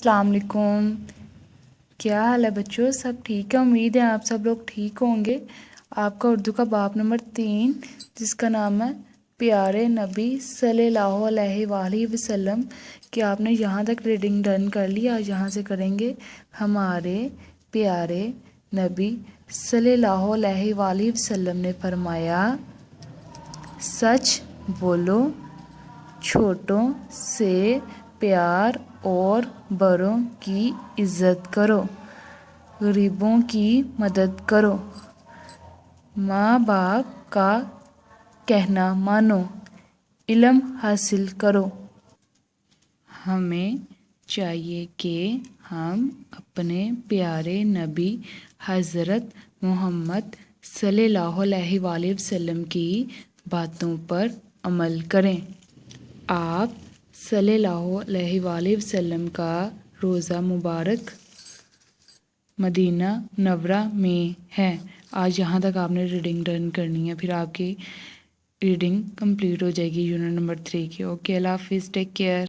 السلام علیکم، کیا حال ہے بچوں؟ سب ٹھیک ہے؟ امید ہے آپ سب لوگ ٹھیک ہوں گے۔ آپ کا اردو کا باب نمبر 3 جس کا نام ہے پیارے نبی صلی اللہ علیہ وآلہ وسلم، کہ آپ نے یہاں تک ریڈنگ ڈن کر لی۔ آج یہاں سے کریں گے ہمارے پیارے نبی صلی اللہ علیہ وآلہ وسلم نے فرمایا، سچ بولو، چھوٹوں سے پیار اور بڑوں کی عزت کرو، غریبوں کی مدد کرو، ماں باپ کا کہنا مانو، علم حاصل کرو۔ ہمیں چاہیے کہ ہم اپنے پیارے نبی حضرت محمد صلی اللہ علیہ وآلہ وسلم کی باتوں پر عمل کریں۔ آپ صلی اللہ علیہ وآلہ وسلم کا روضہ مبارک مدینہ منورہ میں ہے۔ آج یہاں تک آپ نے ریڈنگ ڈن کرنی ہے، پھر آپ کی ریڈنگ کمپلیٹ ہو جائے گی یونٹ نمبر 3 کی۔ اوکے، اللہ حافظ، ٹیک کیئر۔